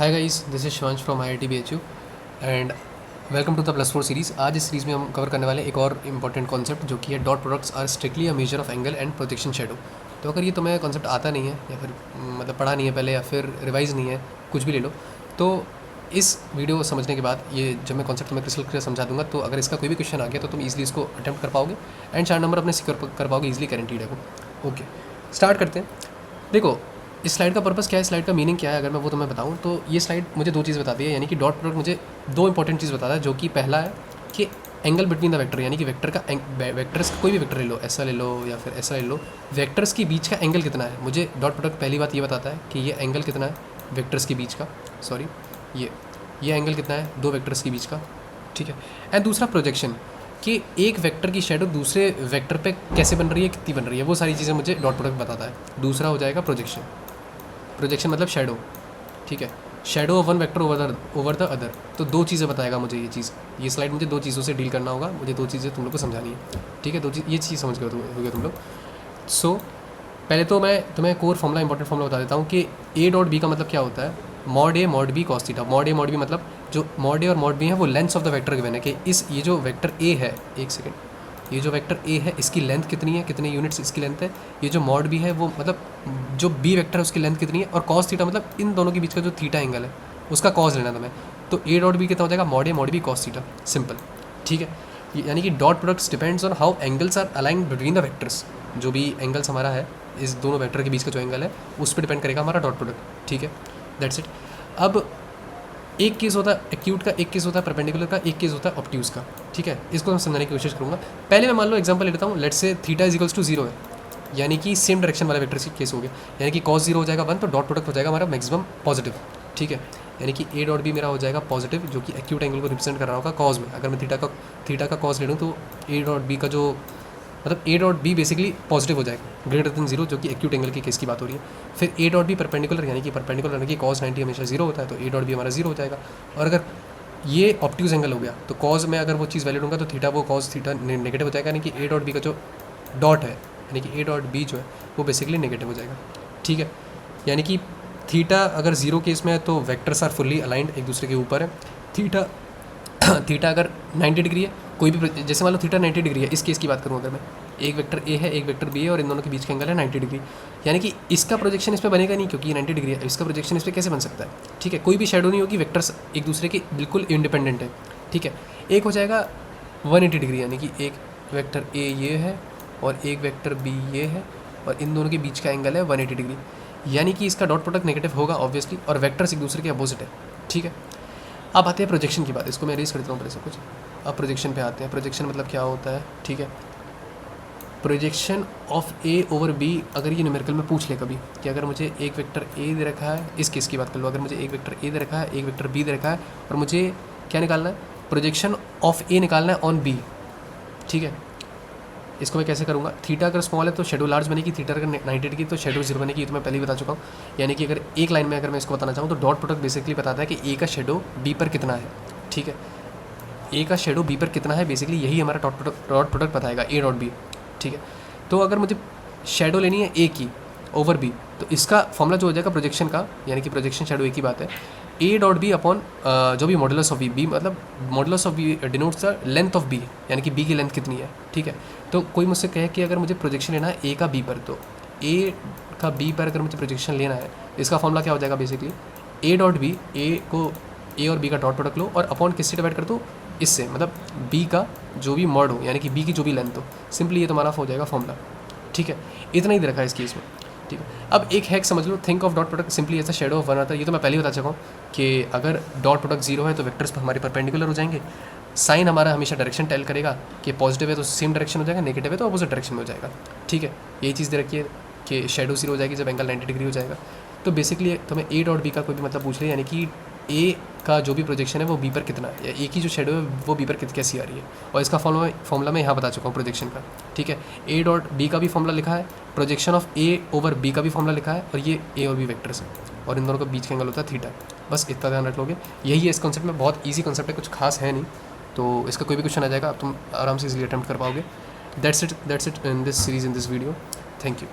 Hi guys, this is Shivansh from IIT BHU and welcome to the +4 series. आज इस series में हम cover करने वाले एक और इम्पॉर्टेंट कॉन्सेप्ट जो कि है dot products are strictly a measure of angle and projection shadow. तो अगर ये तुम्हें कॉन्सेप्ट आता नहीं है या फिर मतलब पढ़ा नहीं है पहले या फिर रिवाइज़ नहीं है, कुछ भी ले लो, तो इस वीडियो को समझने के बाद ये जब मैं कॉन्सेप्ट तुम्हें क्रिस्टल क्लियर समझा दूंगा, तो अगर इसका कोई भी क्वेश्चन आ गया तो तुम ईजिली इसको अटैम्प्ट कर पाओगे एंड 4 नंबर अपने सिक्योर कर पाओगे ईजिली, गारंटीड है वो। ओके, स्टार्ट करते हैं। देखो, इस स्लाइड का पर्पस क्या है, स्लाइड का मीनिंग क्या है, अगर मैं वो तुम्हें बताऊं तो ये स्लाइड मुझे दो चीज़ बताती है, यानी कि डॉट प्रोडक्ट मुझे दो इंपॉर्टेंट चीज़ बताता है। जो कि पहला है कि एंगल बिटवीन द वेक्टर, यानी कि वेक्टर का वेक्टर्स कोई भी वेक्टर ले लो, ऐसा ले लो या फिर ऐसा ले लो, वेक्टर्स के बीच का एंगल कितना है। मुझे डॉट प्रोडक्ट पहली बात ये बताता है कि ये एंगल कितना है वेक्टर्स के बीच का, सॉरी ये एंगल कितना है दो वेक्टर्स के बीच का, ठीक है। एंड दूसरा प्रोजेक्शन, कि एक वेक्टर की शेडो दूसरे वेक्टर पे कैसे बन रही है, कितनी बन रही है, वो सारी चीज़ें मुझे डॉट प्रोडक्ट बताता है। दूसरा हो जाएगा प्रोजेक्शन। प्रोजेक्शन मतलब शेडो, ठीक है, shadow of one vector over the other. तो दो चीज़ें बताएगा मुझे ये चीज़। ये स्लाइड मुझे दो चीज़ों से डील करना होगा, मुझे दो चीज़ें तुम लोग को समझानी है, ठीक है। ये चीज़ समझ गए होगे तुम लोग। सो पहले तो मैं तुम्हें कोर फॉर्मूला, इंपॉर्टेंट फॉर्मूला बता देता हूँ कि ए डॉट बी का मतलब क्या होता है। Mod A mod B cos theta. Mod A मतलब जो मॉड ए और मॉड बी है वो lengths of the vector given है कि ये जो वेक्टर ए है, एक सेकेंड, ये जो वेक्टर ए है इसकी लेंथ कितनी है, कितने यूनिट्स इसकी लेंथ है। ये जो मॉड बी है वो मतलब जो बी वेक्टर है उसकी लेंथ कितनी है, और कॉस थीटा मतलब इन दोनों के बीच का जो थीटा एंगल है उसका कॉस लेना तुम्हें। तो ए डॉट बी कितना हो जाएगा, mod B cos theta, simple, ठीक है। यानी कि dot products depends on how angles are aligned between the vectors. जो भी एंगल्स हमारा है इस दोनों वेक्टर के बीच का जो एंगल है उस पर डिपेंड करेगा हमारा डॉट प्रोडक्ट, ठीक है। That's it. अब एक केस होता है एक्यूट का, एक केस होता है परपेंडिकुलर का, एक केस होता है ऑब्ट्यूज का, ठीक है। इसको मैं समझाने की कोशिश करूँगा। पहले मैं मान लो एग्जांपल ले लेता हूँ, let's say theta is equals to 0 है, यानी कि सेम डायरेक्शन वाले वेक्टर की केस हो गया, यानी कि कॉस 0 हो जाएगा 1, तो डॉट प्रोडक्ट हो जाएगा हमारा मैक्सिमम पॉजिटिव, ठीक है। यानी कि ए डॉट बी मेरा हो जाएगा पॉजिटिव, जो कि एक्यूट एंगल को रिप्रेजेंट कर रहा होगा कॉज में। अगर मैं थीटा का कॉज ले लूँ तो ए डॉट बी का जो मतलब A dot B basically positive हो जाएगा ग्रेटर देन 0, जो कि एक्यूट एंगल की केस की बात हो रही है। फिर ए डॉट बी परपेंडिकुलर, यानी कि परपेंडिकुलर यानी कि कॉस 90 हमेशा 0 होता है, तो ए डॉट बी हमारा 0 हो जाएगा। और अगर ये ऑब्ट्यूज एंगल हो गया तो कॉज में अगर वो चीज़ वैल्यू लूँगा तो थीटा वो कॉज थीटा नेगेटिव हो जाएगा, यानी कि ए डॉट बी का जो डॉट है, यानी कि ए डॉट बी जो है वो बेसिकली नेगेटिव हो जाएगा, ठीक है। यानी कि थीटा अगर 0 केस में है तो वेक्टर्स आर फुल्ली अलाइंड, एक दूसरे के ऊपर है। थीटा अगर 90 डिग्री है, कोई भी जैसे मान लो थीटा 90 डिग्री है, इस केस की बात करूँ अगर मैं, एक वेक्टर ए है एक वेक्टर बी है और इन दोनों के बीच का एंगल है 90 डिग्री, यानी कि इसका प्रोजेक्शन इस पर बनेगा नहीं क्योंकि ये 90 डिग्री है। इसका प्रोजेक्शन इस पर कैसे बन सकता है, ठीक है। कोई भी शेडो नहीं होगी, वेक्टर्स एक दूसरे के बिल्कुल इंडिपेंडेंट है, ठीक है। एक हो जाएगा 180 डिग्री, यानी कि एक वेक्टर ए ये है और एक वेक्टर बी ये है और इन दोनों के बीच का एंगल है 180 डिग्री, यानी कि इसका डॉट प्रोडक्ट नेगेटिव होगा ऑब्वियसली, और वेक्टर्स एक दूसरे के अपोजिट है, ठीक है। अब आते हैं प्रोजेक्शन की बात, इसको मैं रेस करता हूँ पहले सब कुछ। अब प्रोजेक्शन पे आते हैं। प्रोजेक्शन मतलब क्या होता है, ठीक है। Projection of A over B, अगर ये न्यूमेरिकल में पूछ ले कभी कि अगर मुझे एक वेक्टर ए दे रखा है, इस केस की बात कर लो, अगर मुझे एक वेक्टर ए दे रखा है, एक वेक्टर बी दे रखा है और मुझे क्या निकालना है, प्रोजेक्शन ऑफ ए निकालना है ऑन बी, ठीक है। इसको मैं कैसे करूँगा, थीटा अगर स्मॉल है तो शेडो लार्ज बनेगी, थीटा अगर 90 डिग्री तो शेडो 0 बनेगी, ये तो मैं पहले ही बता चुका हूँ। यानी कि अगर एक लाइन में अगर मैं इसको बताना चाहूँ तो डॉट प्रोडक्ट बेसिकली बताता है कि ए का शेडो बी पर कितना है, ठीक है। ए का शेडो बी पर कितना है, बेसिकली यही हमारा डॉट प्रोडक्ट बताएगा ए डॉट बी, ठीक है। तो अगर मुझे शेडो लेनी है ए की ओवर बी, तो इसका फॉर्मूला जो हो जाएगा प्रोजेक्शन का, यानी कि प्रोजेक्शन शेडो ए की बात है, ए डॉट बी अपॉन जो भी मॉडुलस ऑफ बी मतलब modulus of B denotes the length of B, यानी कि बी की लेंथ कितनी है, ठीक है। तो कोई मुझसे कहे कि अगर मुझे प्रोजेक्शन लेना है ए का बी पर, तो ए का बी पर अगर मुझे प्रोजेक्शन लेना है, इसका फॉर्मूला क्या हो जाएगा, बेसिकली ए डॉट बी, ए और बी का डॉट प्रोडक्ट लो और अपॉन किससे डिवाइड कर दो, इससे, मतलब बी का जो भी मॉड हो, यानी कि बी की जो भी लेंथ हो, सिंपली ये तुम्हारा हो जाएगा फॉर्मूला, ठीक है। इतना ही दे रखा है इस केस में, ठीक है। अब एक हैक समझ लो, think of dot product simply ऐसा शेडो ऑफ वन आता है। ये तो मैं पहले ही बता चुका हूँ कि अगर डॉट प्रोडक्ट 0 है तो वेक्टर्स हमारे परपेंडिकुलर हो जाएंगे, साइन हमारा हमेशा डायरेक्शन टेल करेगा कि पॉजिटिव है तो सेम डायरेक्शन हो जाएगा, नेगेटिव है तो अपोजिट डायरेक्शन में हो जाएगा, ठीक है। यही चीज़ दे रखी है कि शेडो 0 हो जाएगी जब एंगल 90 डिग्री हो जाएगा। तो बेसिकली तुम्हें ए डॉट बी का कोई भी मतलब पूछ ले, यानी कि ए का जो भी प्रोजेक्शन है वो बी पर कितना है, या ए की जो शेडो है वो बी पर कैसी आ रही है, और इसका फॉर्मूला मैं यहाँ बता चुका हूँ प्रोजेक्शन का, ठीक है। ए डॉट बी का भी फॉर्मूला लिखा है, projection of A over B का भी फॉर्मूला लिखा है, और ये ए और बी वेक्टर्स है और इन दोनों का बीच का एंगल होता है थीटा। बस इतना ध्यान रख लोगे, यही है इस कॉन्सेप्ट में। बहुत ईजी कॉन्सेप्ट है, कुछ खास है नहीं, तो इसका कोई भी क्वेश्चन आ जाएगा, अब तुम आराम से इजीली अटैम्प्ट कर पाओगे। That's it in this series, in this video. Thank you.